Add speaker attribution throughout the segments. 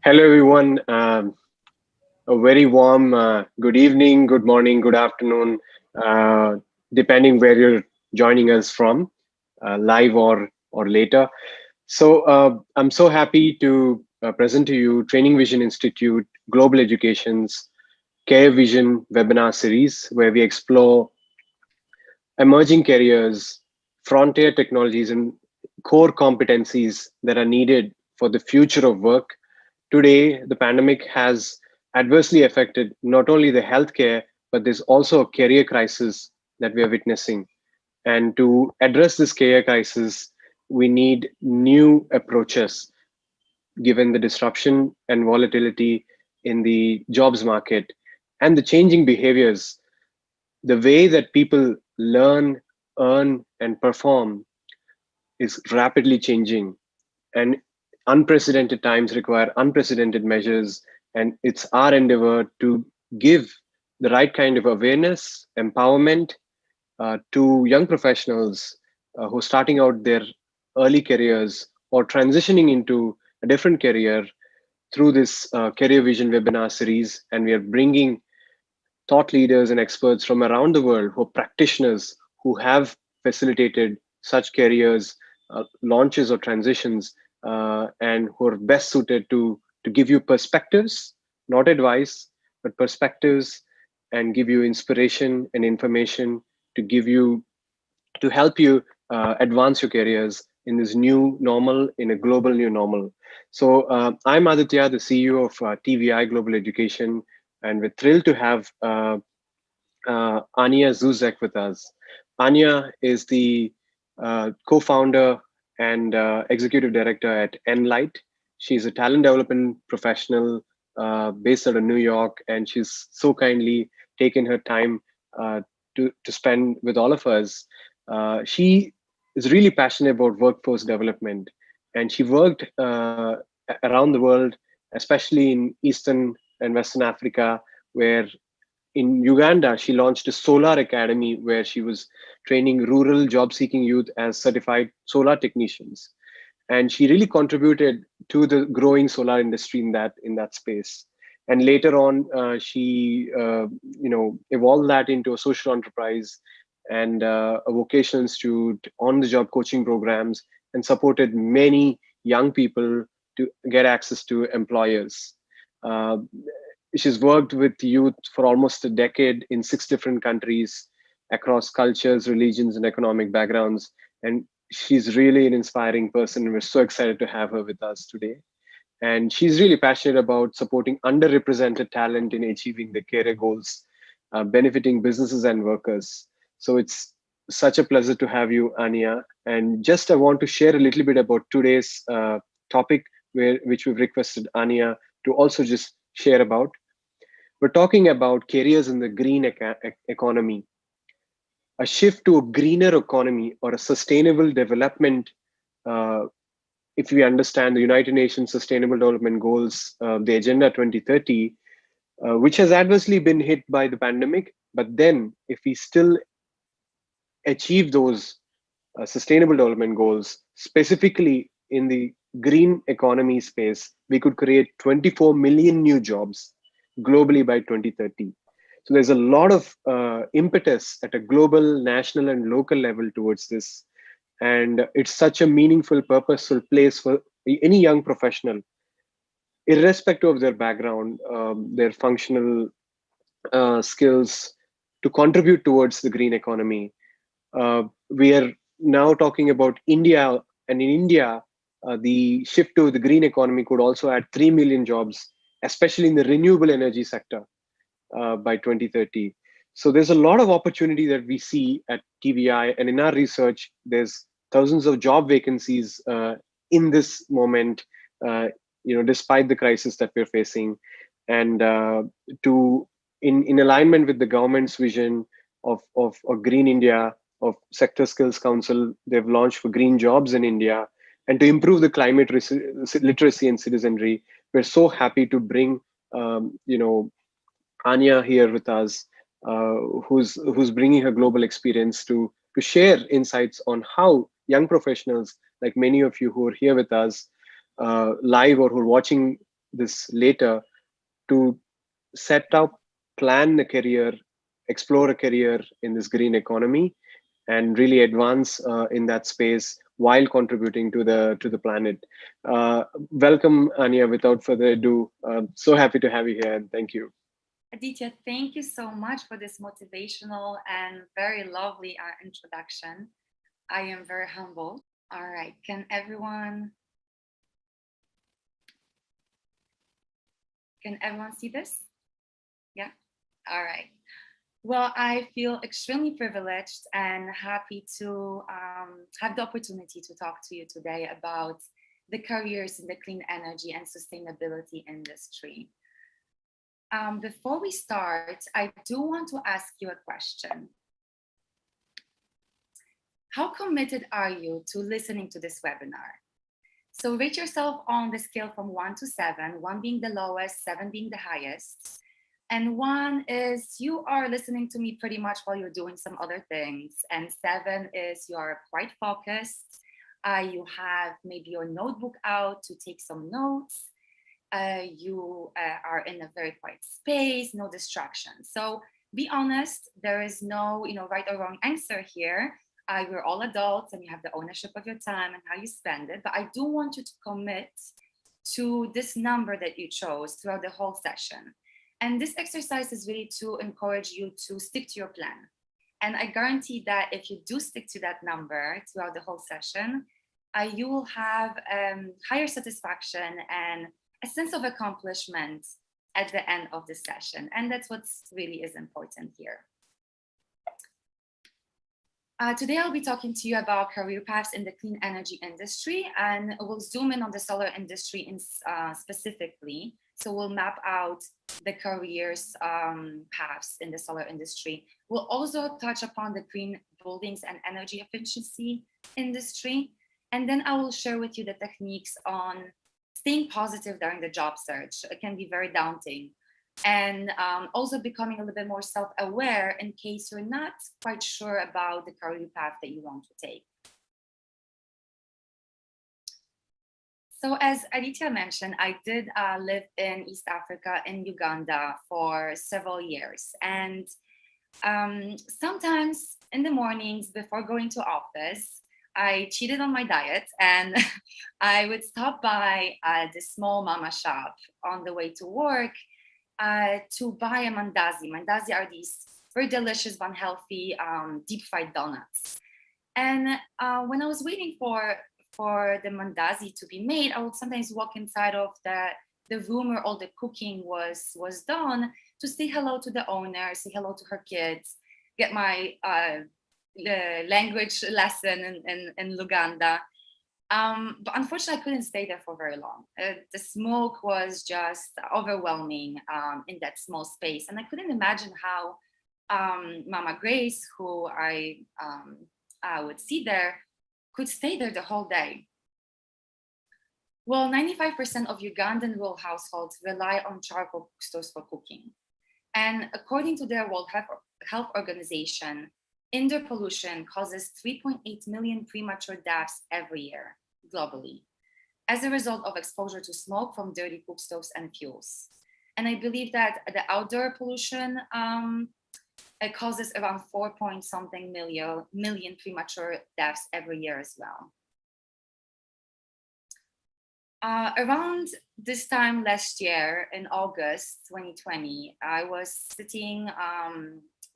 Speaker 1: Hello, everyone. A very warm good evening, good morning, good afternoon, uh, depending where you're joining us from, live or later. I'm so happy to present to you Training Vision Institute Global Education's Care Vision webinar series, where we explore emerging careers, frontier technologies, and core competencies that are needed for the future of work. Today, the pandemic has adversely affected not only the healthcare, but there's also a career crisis that we are witnessing. And to address this career crisis, we need new approaches given the disruption and volatility in the jobs market and the changing behaviors. The way that people learn, earn, and perform is rapidly changing, and unprecedented times require unprecedented measures. And it's our endeavor to give the right kind of awareness, empowerment to young professionals who are starting out their early careers or transitioning into a different career through this Career Vision webinar series. And we are bringing thought leaders and experts from around the world who are practitioners who have facilitated such careers, launches or transitions, and who are best suited to give you perspectives, not advice, but perspectives, and give you inspiration and information to give you to help you advance your careers in this new normal, in a global new normal. I'm Aditya, the CEO of TVI Global Education, and we're thrilled to have Ania Zuzek with us. Ania is the co-founder and executive director at Enlight. She's a talent development professional based out of New York, and she's so kindly taken her time to spend with all of us. She is really passionate about workforce development, and she worked around the world, especially in Eastern and Western Africa, where in Uganda, she launched a solar academy where she was training rural job seeking youth as certified solar technicians. And she really contributed to the growing solar industry in that space. And later on, she evolved that into a social enterprise and a vocational institute, on the job coaching programs, and supported many young people to get access to employers. Uh, she's worked with youth for almost a decade in 6 different countries across cultures, religions, and economic backgrounds. And she's really an inspiring person. And we're so excited to have her with us today. And she's really passionate about supporting underrepresented talent in achieving their career goals, benefiting businesses and workers. So it's such a pleasure to have you, Ania. And just I want to share a little bit about today's topic, which we've requested Ania to also just share about. We're talking about careers in the green economy, a shift to a greener economy or a sustainable development. Uh, if we understand the United Nations Sustainable Development Goals, the Agenda 2030, which has adversely been hit by the pandemic, but then if we still achieve those sustainable development goals, specifically in the green economy space, we could create 24 million new jobs globally by 2030. So there's a lot of impetus at a global, national, and local level towards this. And it's such a meaningful, purposeful place for any young professional, irrespective of their background, their functional skills, to contribute towards the green economy. We are now talking about India, and in India, the shift to the green economy could also add 3 million jobs, especially in the renewable energy sector by 2030. So there's a lot of opportunity that we see at TVI, and in our research, there's thousands of job vacancies in this moment, despite the crisis that we're facing. And to in alignment with the government's vision of Green India, of Sector Skills Council, they've launched for green jobs in India, and to improve the climate literacy and citizenry. We're so happy to bring Ania here with us, who's bringing her global experience to share insights on how young professionals, like many of you who are here with us live or who are watching this later, to set up, plan a career, explore a career in this green economy, and really advance in that space while contributing to the planet. Welcome, Ania. Without further ado, so happy to have you here, and thank you.
Speaker 2: Aditya, thank you so much for this motivational and very lovely introduction. I am very humbled. All right, can everyone see this? Yeah, all right. Well, I feel extremely privileged and happy to have the opportunity to talk to you today about the careers in the clean energy and sustainability industry. Before we start, I do want to ask you a question. How committed are you to listening to this webinar? So rate yourself on the scale from 1 to 7, 1 being the lowest, 7 being the highest. And 1 is you are listening to me pretty much while you're doing some other things. And 7 is you're quite focused. You have maybe your notebook out to take some notes. You are in a very quiet space, no distractions. So be honest, there is no right or wrong answer here. We're all adults and you have the ownership of your time and how you spend it. But I do want you to commit to this number that you chose throughout the whole session. And this exercise is really to encourage you to stick to your plan. And I guarantee that if you do stick to that number throughout the whole session, you will have higher satisfaction and a sense of accomplishment at the end of the session. And that's what really is important here. Today, I'll be talking to you about career paths in the clean energy industry, and we'll zoom in on the solar industry specifically. So we'll map out the careers paths in the solar industry. We'll also touch upon the green buildings and energy efficiency industry. And then I will share with you the techniques on staying positive during the job search. It can be very daunting. And also becoming a little bit more self-aware in case you're not quite sure about the career path that you want to take. So as Aditya mentioned, I did live in East Africa, in Uganda, for several years. And sometimes in the mornings before going to office, I cheated on my diet and I would stop by the small mama shop on the way to work to buy a mandazi. Mandazi are these very delicious, unhealthy, deep fried donuts. And when I was waiting for the mandazi to be made, I would sometimes walk inside of the room where all the cooking was done to say hello to the owner, say hello to her kids, get my language lesson in Luganda. But unfortunately, I couldn't stay there for very long. The smoke was just overwhelming in that small space. And I couldn't imagine how Mama Grace, who I would see there, could stay there the whole day. Well, 95% of Ugandan rural households rely on charcoal stoves for cooking. And according to the World Health Organization, indoor pollution causes 3.8 million premature deaths every year globally as a result of exposure to smoke from dirty cook stoves and fuels. And I believe that the outdoor pollution it causes around 4-point-something million premature deaths every year as well. Around this time last year, in August 2020, I was sitting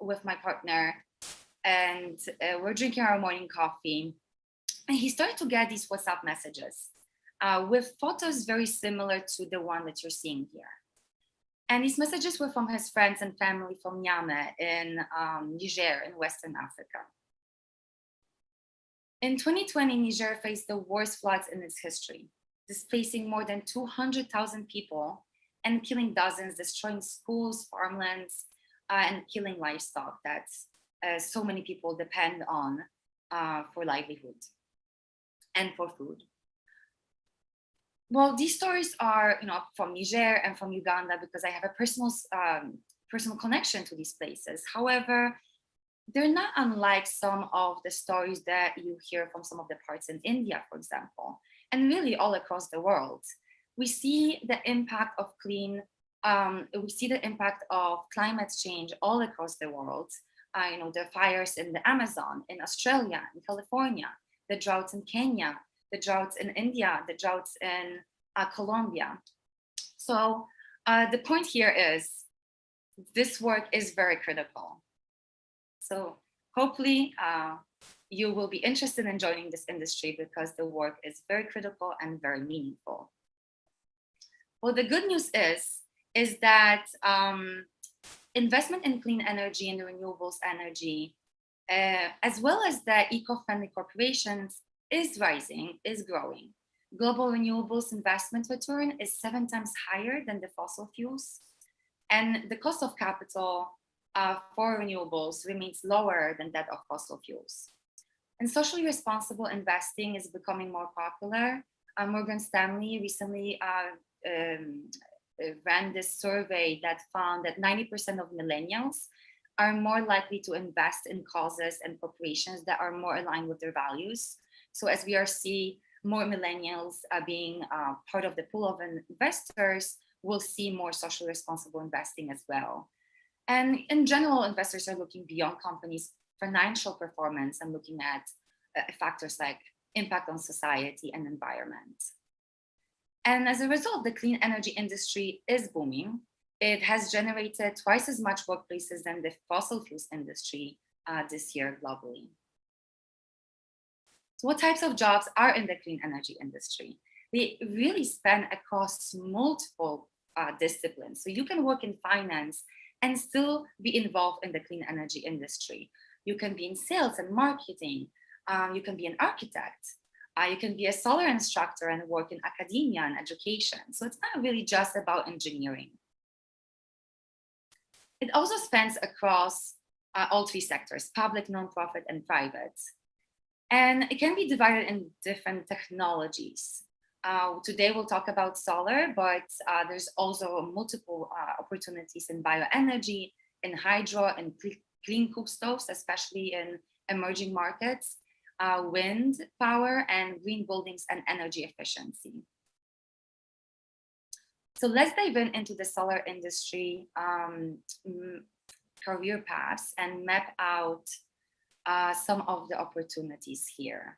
Speaker 2: with my partner and we're drinking our morning coffee. And he started to get these WhatsApp messages with photos very similar to the one that you're seeing here. And these messages were from his friends and family from Niamey in Niger in Western Africa. In 2020, Niger faced the worst floods in its history, displacing more than 200,000 people and killing dozens, destroying schools, farmlands, and killing livestock that so many people depend on for livelihood and for food. Well, these stories are, from Niger and from Uganda because I have a personal connection to these places. However, they're not unlike some of the stories that you hear from some of the parts in India, for example, and really all across the world. we see the impact of we see the impact of climate change all across the world. The fires in the Amazon, in Australia, in California, the droughts in Kenya, the droughts in India, the droughts in Colombia. So the point here is this work is very critical. So hopefully you will be interested in joining this industry because the work is very critical and very meaningful. Well, the good news is that investment in clean energy and renewables energy, as well as the eco-friendly corporations, is rising, is growing. Global renewables investment return is 7 times higher than the fossil fuels. And the cost of capital for renewables remains lower than that of fossil fuels. And socially responsible investing is becoming more popular. Morgan Stanley recently ran this survey that found that 90% of millennials are more likely to invest in causes and corporations that are more aligned with their values. So as we are seeing more millennials being part of the pool of investors, we'll see more socially responsible investing as well. And in general, investors are looking beyond companies' financial performance and looking at factors like impact on society and environment. And as a result, the clean energy industry is booming. It has generated twice as much workplaces than the fossil fuels industry this year globally. So what types of jobs are in the clean energy industry? They really span across multiple disciplines. So you can work in finance and still be involved in the clean energy industry. You can be in sales and marketing. You can be an architect. You can be a solar instructor and work in academia and education. So it's not really just about engineering. It also spans across all 3 sectors, public, nonprofit, and private. And it can be divided in different technologies. Today we'll talk about solar, but there's also multiple opportunities in bioenergy, in hydro, and clean cook stoves, especially in emerging markets, wind power, and green buildings and energy efficiency. So let's dive into the solar industry career paths and map out some of the opportunities here.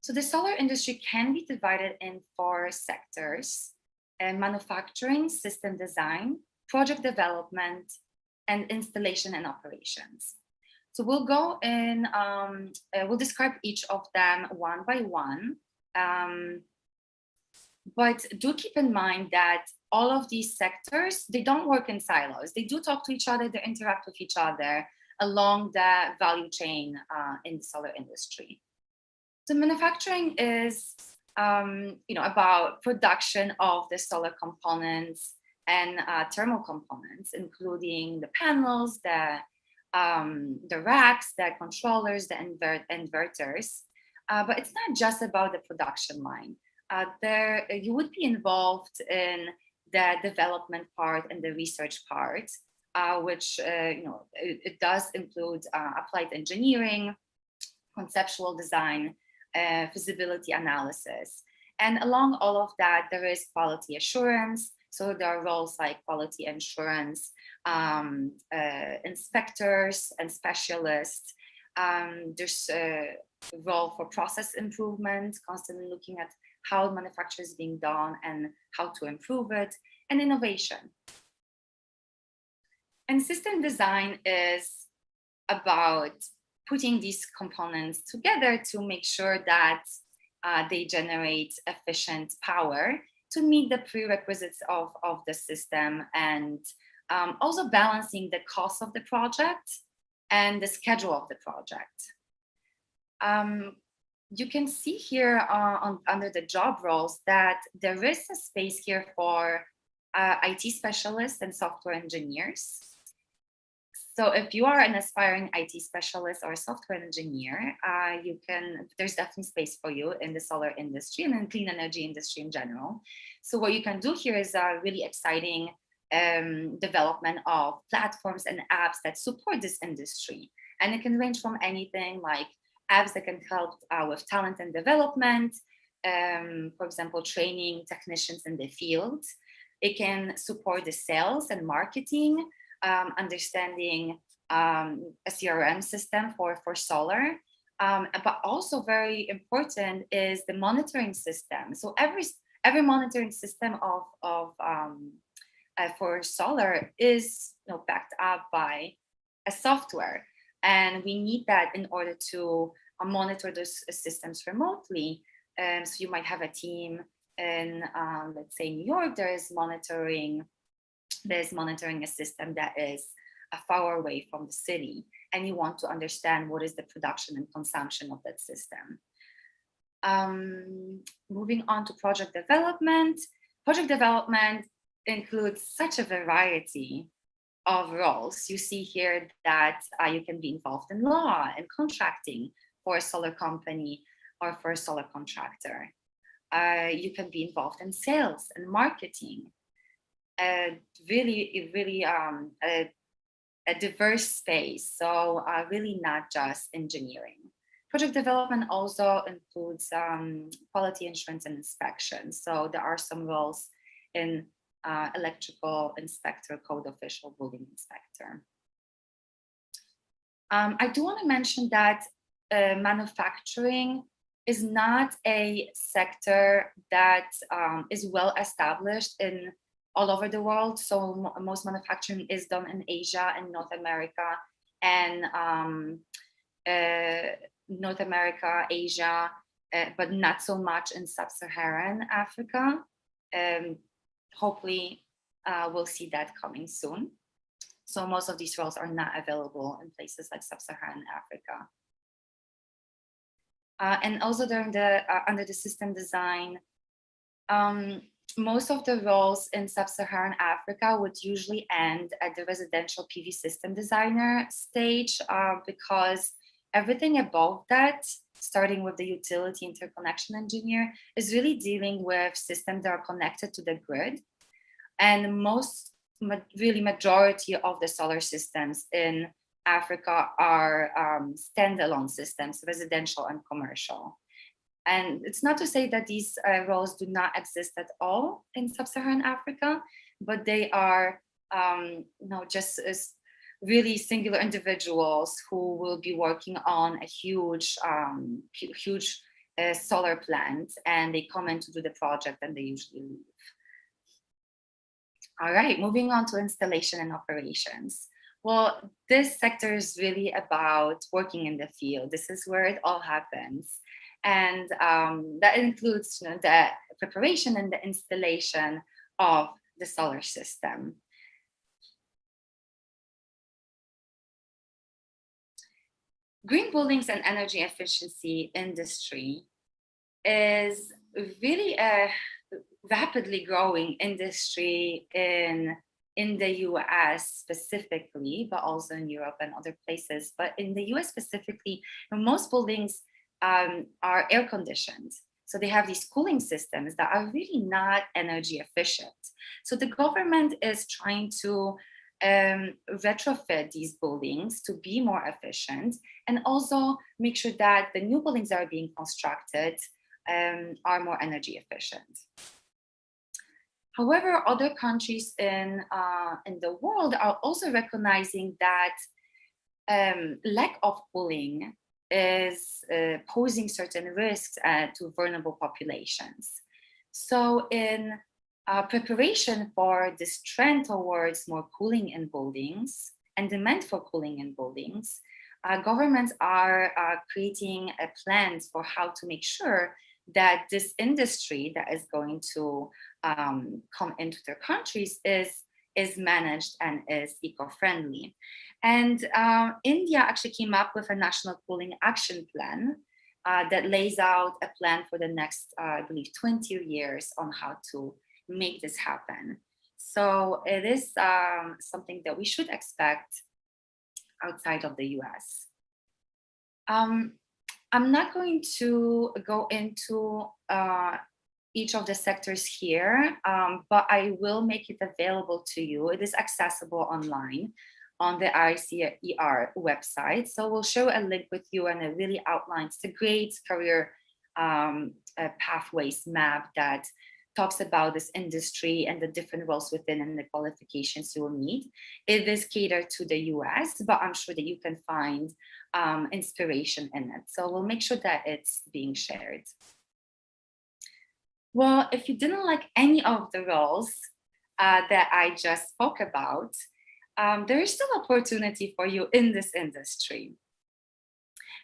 Speaker 2: So the solar industry can be divided in 4 sectors: manufacturing, system design, project development, and installation and operations. So we'll go in, we'll describe each of them one by one. But do keep in mind that all of these sectors, they don't work in silos. They do talk to each other, they interact with each other along the value chain in the solar industry. So manufacturing is about production of the solar components and thermal components, including the panels, the racks, the controllers, the inverters. But it's not just about the production line. You would be involved in the development part and the research part, which it does include applied engineering, conceptual design, feasibility analysis. And along all of that, there is quality assurance. So there are roles like quality assurance, inspectors and specialists. There's a role for process improvement, constantly looking at how manufacture is being done and how to improve it, and innovation. And system design is about putting these components together to make sure that they generate efficient power to meet the prerequisites of the system, and also balancing the cost of the project and the schedule of the project. You can see here under the job roles that there is a space here for IT specialists and software engineers. So if you are an aspiring IT specialist or a software engineer, there's definitely space for you in the solar industry and in clean energy industry in general. So what you can do here is a really exciting development of platforms and apps that support this industry. And it can range from anything like apps that can help with talent and development, for example, training technicians in the field. It can support the sales and marketing, understanding a CRM system for solar. But also very important is the monitoring system. So every monitoring system for solar is backed up by a software, and we need that in order to monitor those systems remotely. So you might have a team in, let's say, New York. There's monitoring a system that is far away from the city, and you want to understand what is the production and consumption of that system. Moving on to project development. Project development includes such a variety of roles. You see here that you can be involved in law and contracting for a solar company or for a solar contractor. You can be involved in sales and marketing. Really a diverse space. So really not just engineering. Project development also includes quality assurance and inspection. So there are some roles in electrical inspector, code official, building inspector. I do want to mention that manufacturing is not a sector that is well established in all over the world. So most manufacturing is done in Asia and North America, and Asia, but not so much in sub-Saharan Africa. Hopefully, we'll see that coming soon. So most of these roles are not available in places like sub-Saharan Africa. And also during under the system design, most of the roles in sub-Saharan Africa would usually end at the residential PV system designer stage, because everything above that, starting with the utility interconnection engineer, is really dealing with systems that are connected to the grid. And majority of the solar systems in Africa are standalone systems, residential and commercial. And it's not to say that these roles do not exist at all in sub-Saharan Africa, but they are just as really singular individuals who will be working on a huge solar plant, and they come in to do the project and they usually leave. All right, moving on to installation and operations. Well, this sector is really about working in the field. This is where it all happens. And that includes the preparation and the installation of the solar system. Green buildings and energy efficiency industry is really a rapidly growing industry in the US specifically, but also in Europe and other places. But in the US specifically, most buildings are air conditioned. So they have these cooling systems that are really not energy efficient. So the government is trying to retrofit these buildings to be more efficient, and also make sure that the new buildings that are being constructed are more energy efficient. However, other countries in the world are also recognizing that lack of cooling is posing certain risks to vulnerable populations. So in preparation for this trend towards more cooling in buildings and demand for cooling in buildings, governments are creating plans for how to make sure that this industry that is going to come into their countries is managed and is eco-friendly. And India actually came up with a national cooling action plan that lays out a plan for the next, I believe, 20 years on how to make this happen. So it is something that we should expect outside of the US. I'm not going to go into each of the sectors here, but I will make it available to you. It is accessible online on the ICER website. So we'll show a link with you, and it really outlines the great career pathways map that talks about this industry and the different roles within and the qualifications you will need. It is catered to the US, but I'm sure that you can find inspiration in it. So we'll make sure that it's being shared. Well, if you didn't like any of the roles that I just spoke about, there is still opportunity for you in this industry.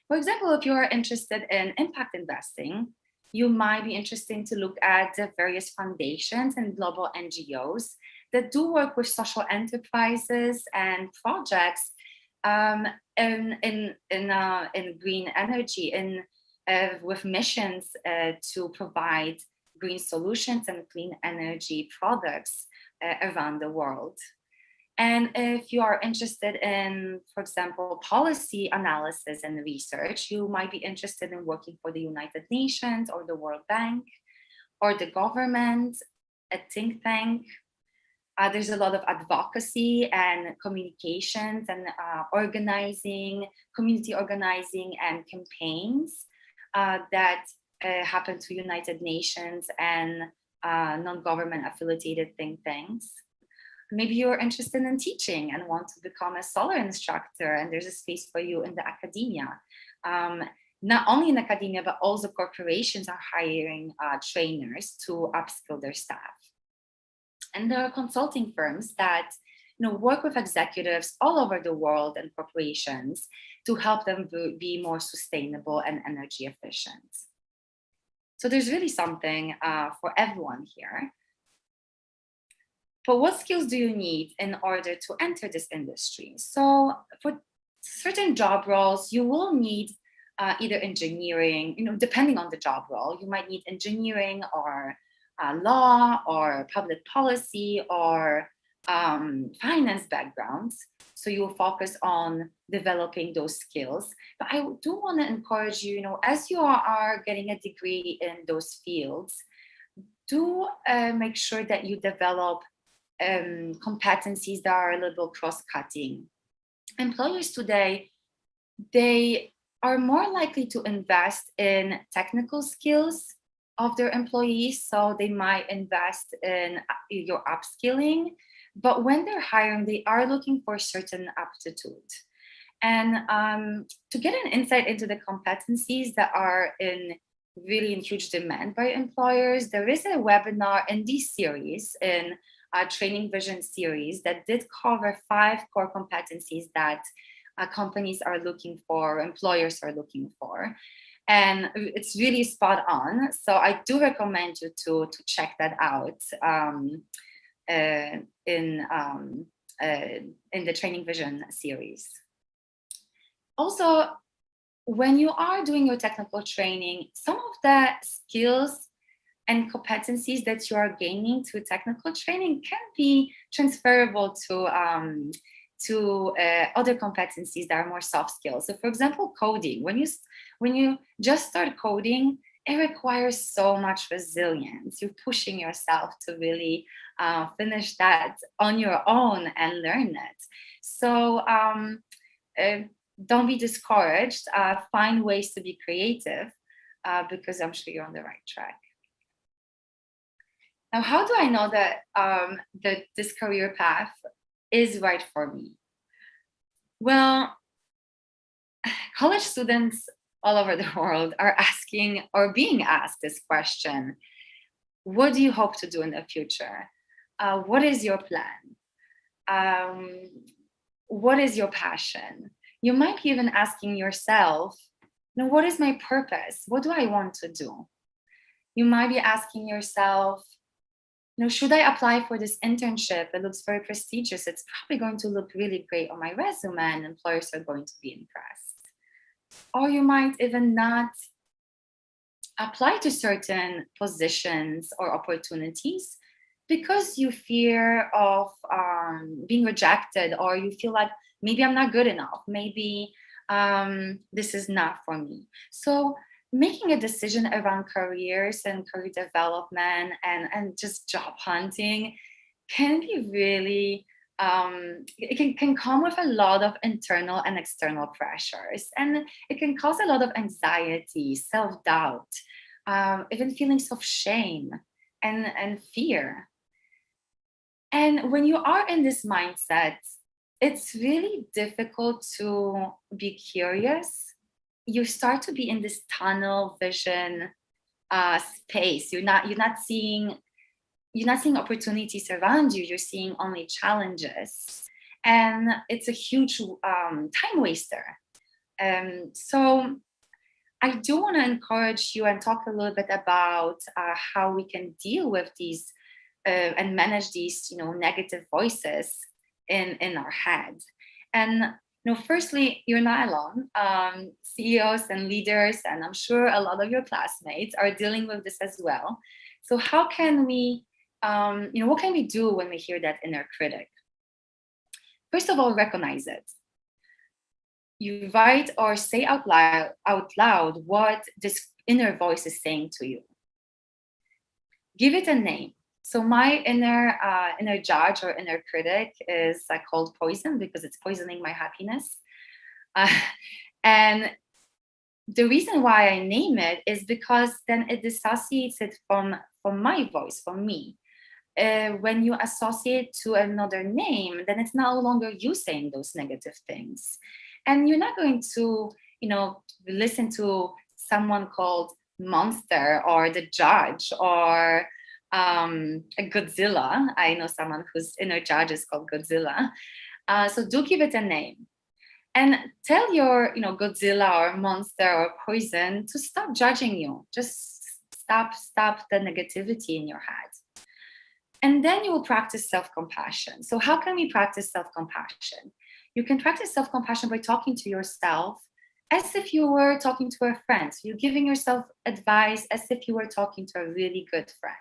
Speaker 2: For example, if you are interested in impact investing, you might be interested to look at the various foundations and global NGOs that do work with social enterprises and projects in green energy, with missions to provide green solutions and clean energy products around the world. And if you are interested in, for example, policy analysis and research, you might be interested in working for the United Nations or the World Bank or the government, a think tank. There's a lot of advocacy and communications and community organizing and campaigns that happen to United Nations and non-government affiliated think tanks. Maybe you're interested in teaching and want to become a solar instructor, and there's a space for you in the academia. Not only in academia, but also corporations are hiring trainers to upskill their staff. And there are consulting firms that work with executives all over the world and corporations to help them be more sustainable and energy efficient. So there's really something for everyone here. But what skills do you need in order to enter this industry? So for certain job roles, you will need either engineering, depending on the job role, you might need engineering or law or public policy or finance backgrounds. So you will focus on developing those skills. But I do want to encourage you, as you are getting a degree in those fields, do make sure that you develop competencies that are a little cross-cutting. Employers today, they are more likely to invest in technical skills of their employees, so they might invest in your upskilling, but when they're hiring, they are looking for certain aptitude. And to get an insight into the competencies that are really in huge demand by employers, there is a webinar in this series, in Training Vision series, that did cover 5 core competencies that companies are looking for, employers are looking for. And it's really spot on. So I do recommend you to check that out in the Training Vision series. Also, when you are doing your technical training, some of the skills and competencies that you are gaining through technical training can be transferable to other competencies that are more soft skills. So for example, coding. When you just start coding, it requires so much resilience. You're pushing yourself to really finish that on your own and learn it. So don't be discouraged. Find ways to be creative because I'm sure you're on the right track. Now, how do I know that this career path is right for me? Well, college students all over the world are asking or being asked this question: what do you hope to do in the future? What is your plan? What is your passion? You might be even asking yourself, what is my purpose? What do I want to do? You might be asking yourself, should I apply for this internship? It looks very prestigious. It's probably going to look really great on my resume and employers are going to be impressed. Or you might even not apply to certain positions or opportunities because you fear of being rejected, or you feel like maybe I'm not good enough. Maybe this is not for me. So making a decision around careers and career development and just job hunting can be really it can come with a lot of internal and external pressures, and it can cause a lot of anxiety, self-doubt, even feelings of shame and fear. And when you are in this mindset, it's really difficult to be curious. You start to be in this tunnel vision space. You're not seeing opportunities around you. You're seeing only challenges, and it's a huge time waster. So I do want to encourage you and talk a little bit about how we can deal with these and manage these, negative voices in our head. And firstly, you're not alone. CEOs and leaders, and I'm sure a lot of your classmates are dealing with this as well. So how can we, what can we do when we hear that inner critic? First of all, recognize it. You write or say out loud what this inner voice is saying to you. Give it a name. So my inner judge or inner critic is called poison, because it's poisoning my happiness. And the reason why I name it is because then it dissociates it from my voice, from me. When you associate to another name, then it's no longer you saying those negative things. And you're not going to, listen to someone called monster or the judge or a Godzilla. I know someone whose inner judge is called Godzilla. So do give it a name. And tell your, Godzilla or monster or poison to stop judging you. Just stop the negativity in your head. And then you will practice self-compassion. So how can we practice self-compassion? You can practice self-compassion by talking to yourself as if you were talking to a friend. So you're giving yourself advice as if you were talking to a really good friend.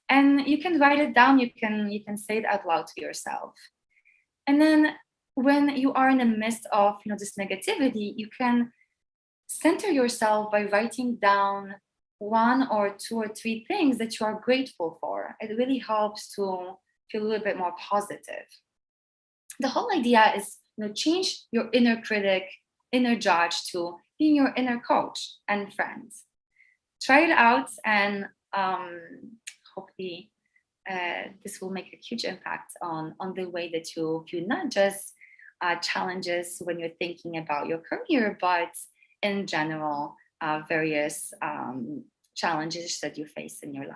Speaker 2: And you can write it down. You can say it out loud to yourself. And then when you are in the midst of this negativity, you can center yourself by writing down 1 or 2 or 3 things that you are grateful for. It really helps to feel a little bit more positive. The whole idea is, change your inner critic, inner judge to being your inner coach and friend. Try it out, and hopefully this will make a huge impact on the way that you view not just challenges when you're thinking about your career, but in general, various challenges that you face in your life.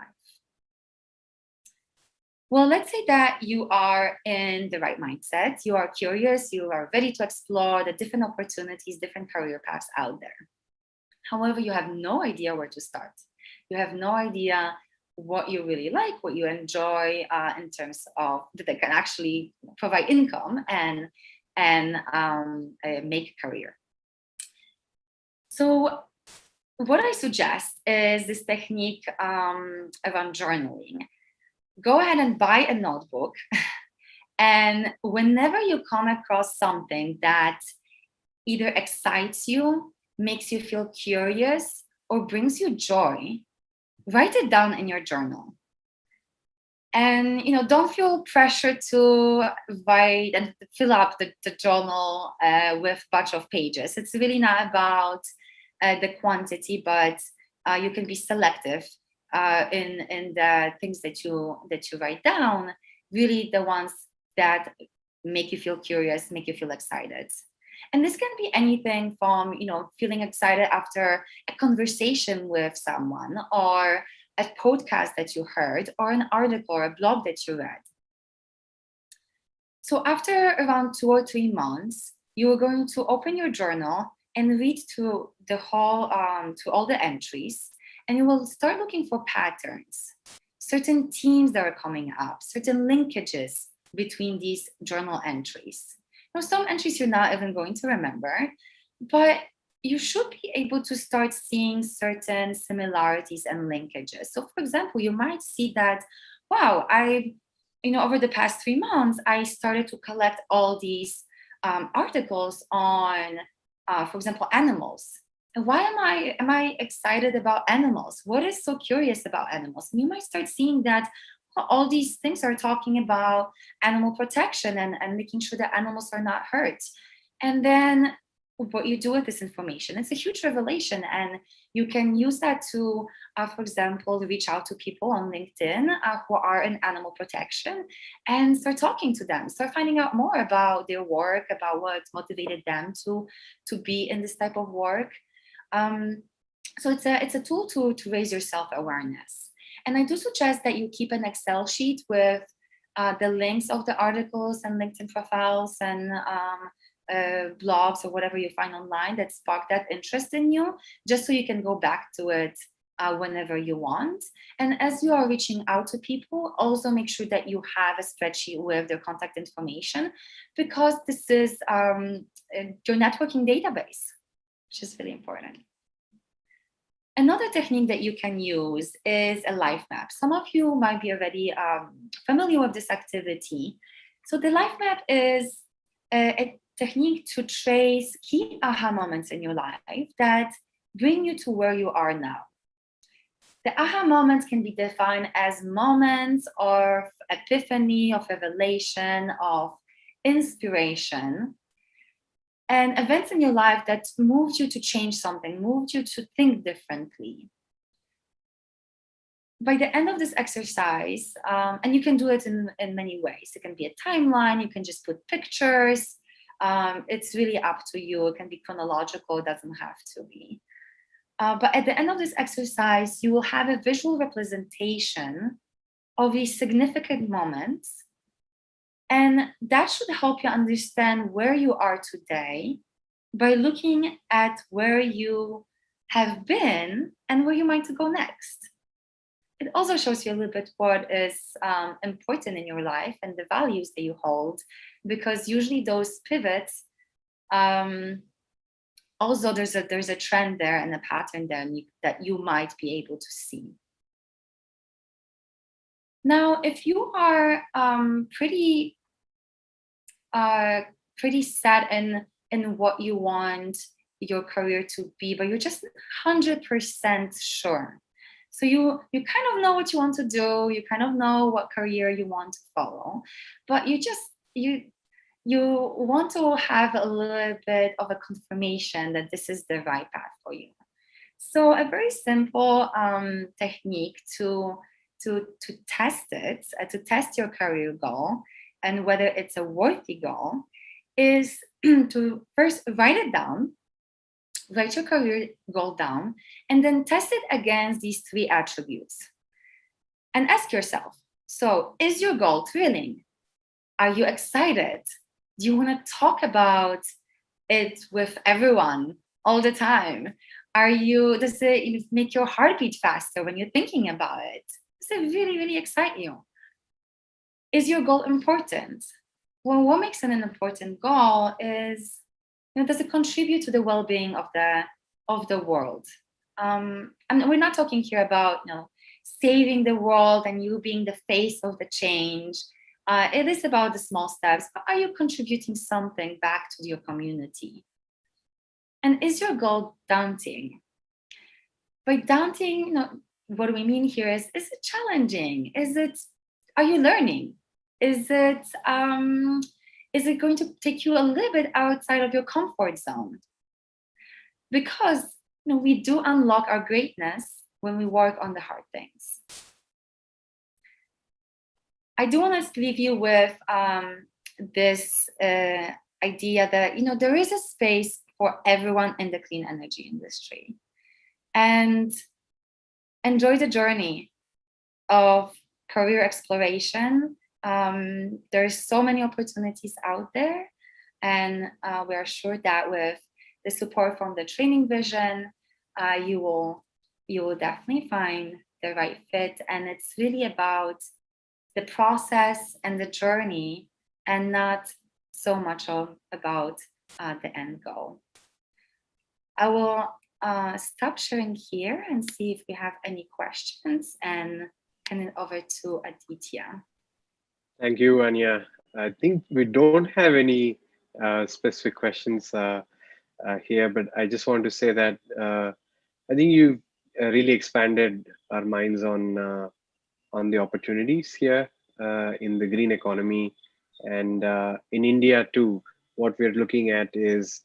Speaker 2: Well, let's say that you are in the right mindset. You are curious. You are ready to explore the different opportunities, different career paths out there. However, you have no idea where to start. You have no idea what you really like, what you enjoy in terms of that can actually provide income and make a career. So what I suggest is this technique around journaling. Go ahead and buy a notebook. And whenever you come across something that either excites you, makes you feel curious, or brings you joy, write it down in your journal. And don't feel pressure to write and fill up the journal with a bunch of pages. It's really not about the quantity, but you can be selective in the things that you write down. Really, the ones that make you feel curious, make you feel excited. And this can be anything from feeling excited after a conversation with someone, or a podcast that you heard, or an article or a blog that you read. So after around 2 or 3 months, you are going to open your journal and read through the whole, to all the entries, and you will start looking for patterns, certain themes that are coming up, certain linkages between these journal entries. Some entries you're not even going to remember, but you should be able to start seeing certain similarities and linkages. So for example, you might see that, wow, over the past 3 months, I started to collect all these articles on, for example, animals. And why am I excited about animals? What is so curious about animals? And you might start seeing that, all these things are talking about animal protection and making sure that animals are not hurt. And then what you do with this information, it's a huge revelation. And you can use that to, for example, reach out to people on LinkedIn who are in animal protection and start talking to them, start finding out more about their work, about what motivated them to be in this type of work. So it's a tool to raise your self-awareness. And I do suggest that you keep an Excel sheet with the links of the articles and LinkedIn profiles and blogs or whatever you find online that spark that interest in you, just so you can go back to it whenever you want. And as you are reaching out to people, also make sure that you have a spreadsheet with their contact information, because this is your networking database, which is really important. Another technique that you can use is a life map. Some of you might be already familiar with this activity. So the life map is a technique to trace key aha moments in your life that bring you to where you are now. The aha moments can be defined as moments of epiphany, of revelation, of inspiration, and events in your life that moved you to change something, moved you to think differently. By the end of this exercise, and you can do it in many ways. It can be a timeline, you can just put pictures. It's really up to you. It can be chronological, it doesn't have to be. But at the end of this exercise, you will have a visual representation of these significant moments. And that should help you understand where you are today by looking at where you have been and where you might go next. It also shows you a little bit what is important in your life and the values that you hold, because usually those pivots, also there's a trend there and a pattern there that you might be able to see. Now, if you are pretty set in what you want your career to be, but you're just 100% sure. So you kind of know what you want to do, you kind of know what career you want to follow, but you want to have a little bit of a confirmation that this is the right path for you. So a very simple technique to test it, to test your career goal and whether it's a worthy goal, is to first write it down, write your career goal down, and then test it against these 3 attributes. And ask yourself, so is your goal thrilling? Are you excited? Do you want to talk about it with everyone all the time? Does it make your heart beat faster when you're thinking about it? Does it really, really excite you? Is your goal important? Well, what makes it an important goal is, does it contribute to the well-being of the world? And we're not talking here about saving the world and you being the face of the change. It is about the small steps. But are you contributing something back to your community? And is your goal daunting? By daunting, what we mean here is it challenging? Are you learning? Is it going to take you a little bit outside of your comfort zone? Because we do unlock our greatness when we work on the hard things. I do want to leave you with this idea that there is a space for everyone in the clean energy industry, and enjoy the journey of career exploration. There's so many opportunities out there, and we are sure that with the support from the training vision, you will definitely find the right fit. And it's really about the process and the journey, and not so much about the end goal. I will stop sharing here and see if we have any questions, and hand it over to Aditya.
Speaker 1: Thank you, Ania. I think we don't have any specific questions here, but I just want to say that I think you've really expanded our minds on on the opportunities here in the green economy. And in India too, what we're looking at is,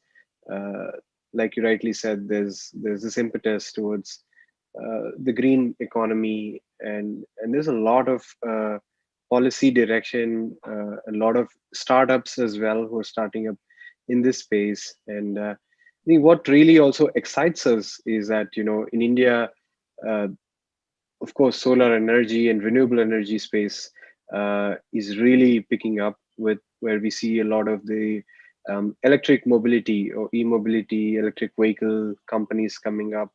Speaker 1: uh, like you rightly said, there's this impetus towards the green economy, and there's a lot of policy direction, a lot of startups as well who are starting up in this space. And I think what really also excites us is that, in India, uh, of course, solar energy and renewable energy space is really picking up, with where we see a lot of the electric mobility or e-mobility, electric vehicle companies coming up.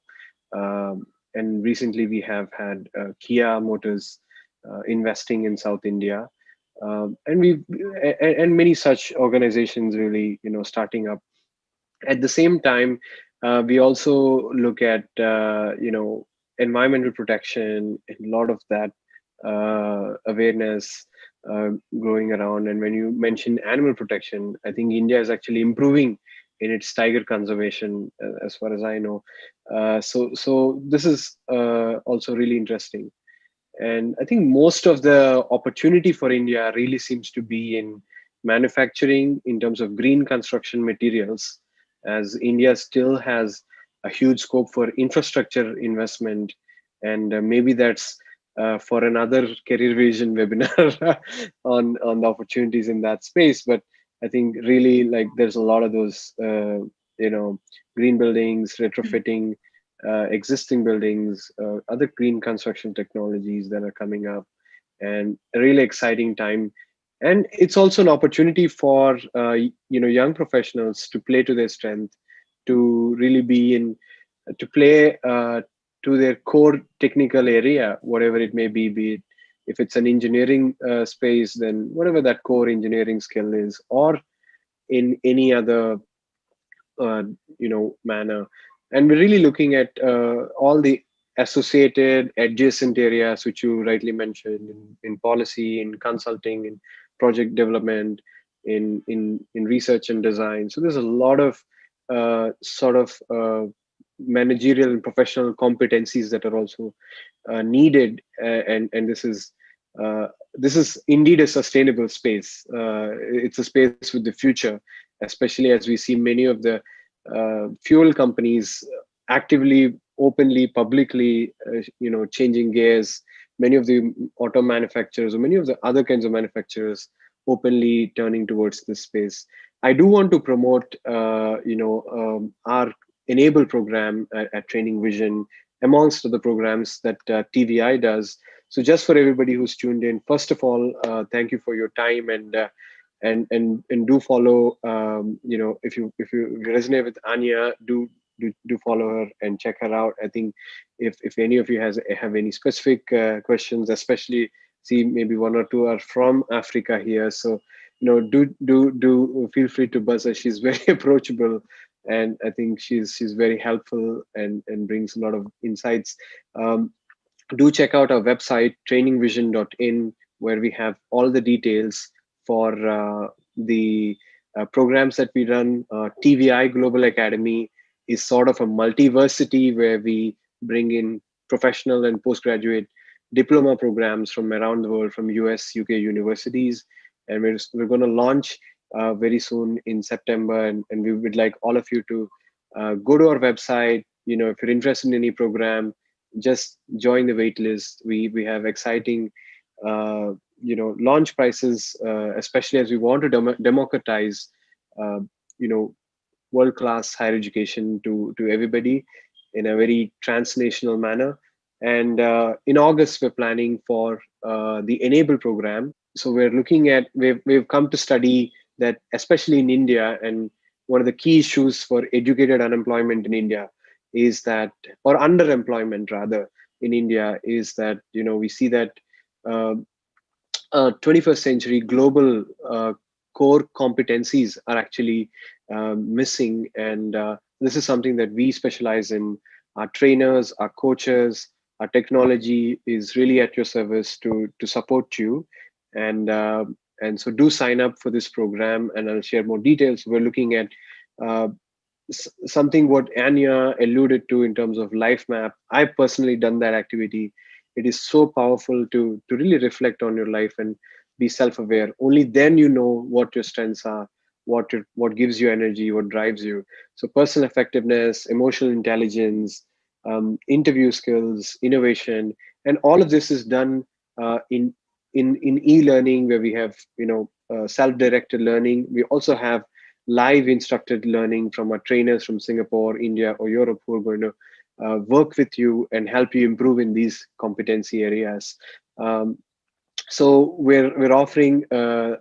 Speaker 1: And recently, we have had Kia Motors investing in South India, and and many such organizations really, starting up. At the same time, we also look at environmental protection and a lot of that awareness growing around. And when you mention animal protection, I think India is actually improving in its tiger conservation, as far as I know. So this is also really interesting. And I think most of the opportunity for India really seems to be in manufacturing in terms of green construction materials, as India still has a huge scope for infrastructure investment. And maybe that's for another career vision webinar on the opportunities in that space. But I think really, like, there's a lot of those, green buildings, retrofitting existing buildings, other green construction technologies that are coming up, and a really exciting time. And it's also an opportunity for young professionals to play to their strength, to really be in, to play to their core technical area, whatever it may be it, if it's an engineering space, then whatever that core engineering skill is, or in any other uh, manner. And we're really looking at all the associated adjacent areas which you rightly mentioned, in policy, in consulting, in project development, in research and design. So there's a lot of managerial and professional competencies that are also needed, and uh, this is indeed a sustainable space. It's a space with the future, especially as we see many of the fuel companies actively, openly, publicly, changing gears. Many of the auto manufacturers, or many of the other kinds of manufacturers, openly turning towards this space. I do want to promote, our Enable program at Training Vision, amongst other programs that TVI does. So, just for everybody who's tuned in, first of all, thank you for your time, and do follow, if you resonate with Ania, do follow her and check her out. I think if any of you have any specific questions, especially, see, maybe one or two are from Africa here, so do feel free to buzz her. She's very approachable, and I think she's very helpful, and brings a lot of insights. Do check out our website, trainingvision.in, where we have all the details for the programs that we run. TVI Global Academy is sort of a multiversity where we bring in professional and postgraduate diploma programs from around the world, from US, UK universities. And we're going to launch very soon in September. And we would like all of you to go to our website. If you're interested in any program, just join the wait list. We have exciting launch prices, especially as we want to democratize uh, you know world class higher education to everybody in a very transnational manner. And in August, we're planning for the Enable program. So we're looking at, we've come to study that, especially in India, and one of the key issues for educated unemployment in India is that, or underemployment rather, in India, is that we see that uh, 21st century global core competencies are actually missing. And this is something that we specialize in. Our trainers, our coaches, our technology is really at your service to support you. And so do sign up for this program, and I'll share more details. We're looking at uh, something what Ania alluded to in terms of life map. I've personally done that activity it is so powerful to really reflect on your life and be self-aware. Only then you know what your strengths are, what gives you energy, what drives you. So personal effectiveness, emotional intelligence, interview skills, innovation, and all of this is done in e-learning, where we have self-directed learning. We also have live instructed learning from our trainers from Singapore, India, or Europe, who are going to work with you and help you improve in these competency areas. Um, so we're offering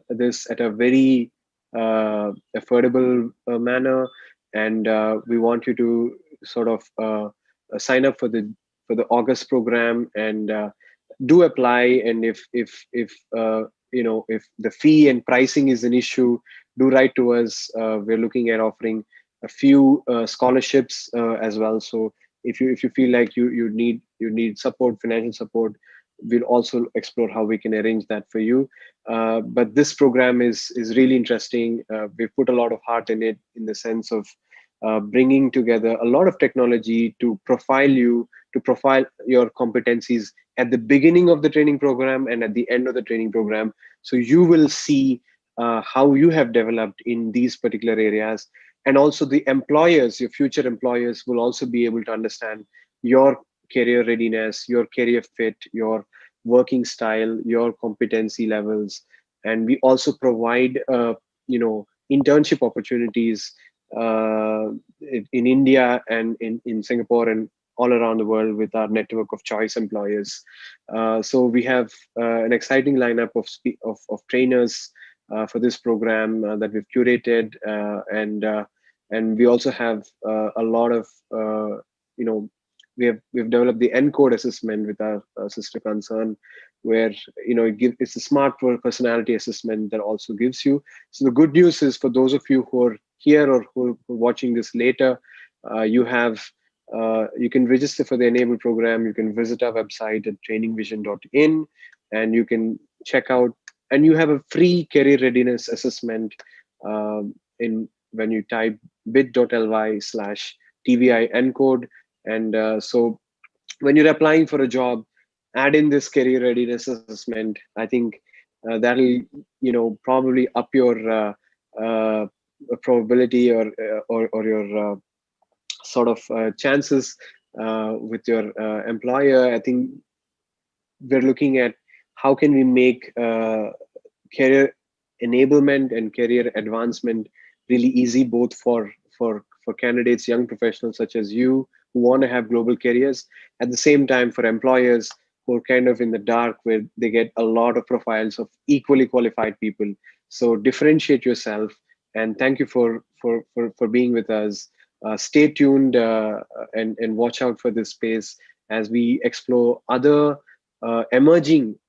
Speaker 1: this at a very affordable manner, and we want you to sort of sign up for the August program, and do apply. And if the fee and pricing is an issue, do write to us. We're looking at offering a few scholarships as well. So if you feel like you need support, financial support, we'll also explore how we can arrange that for you. But this program is really interesting. We've put a lot of heart in it, in the sense of bringing together a lot of technology to profile your competencies at the beginning of the training program and at the end of the training program. So you will see how you have developed in these particular areas. And also the employers, your future employers, will also be able to understand your career readiness, your career fit, your working style, your competency levels. And we also provide internship opportunities in India and in Singapore and all around the world with our network of choice employers. So we have an exciting lineup of trainers for this program that we've curated, and we also have a lot of you know we've developed the ENCODE assessment with our sister concern, where it's a smart personality assessment that also gives you. So the good news is, for those of you who are here or who are watching this later, you can register for the Enable program. You can visit our website at trainingvision.in, and you can check out, and you have a free career readiness assessment in when you type bit.ly/TVI encode. And so when you're applying for a job, add in this career readiness assessment. I think that'll probably up your uh, probability, or your sort of chances with your employer. I think we're looking at how can we make career enablement and career advancement really easy, both for candidates, young professionals such as you, who want to have global careers, at the same time for employers who are kind of in the dark, where they get a lot of profiles of equally qualified people. So differentiate yourself, and thank you for being with us. Stay tuned, and watch out for this space as we explore other emerging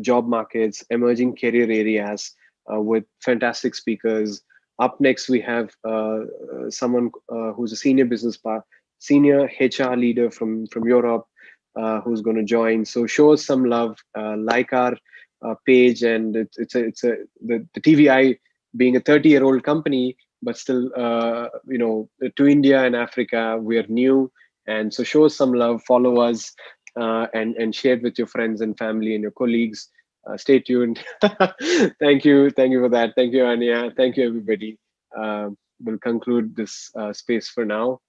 Speaker 1: job markets, emerging career areas, with fantastic speakers. Up next, we have someone who's a senior HR leader from Europe, who's going to join. So show us some love, like our page, and the TVI, being a 30-year-old company, but still, to India and Africa, we are new. And so show us some love, follow us, and share it with your friends and family and your colleagues. Stay tuned. Thank you for that. Thank you, Ania. Thank you, everybody. We'll conclude this space for now.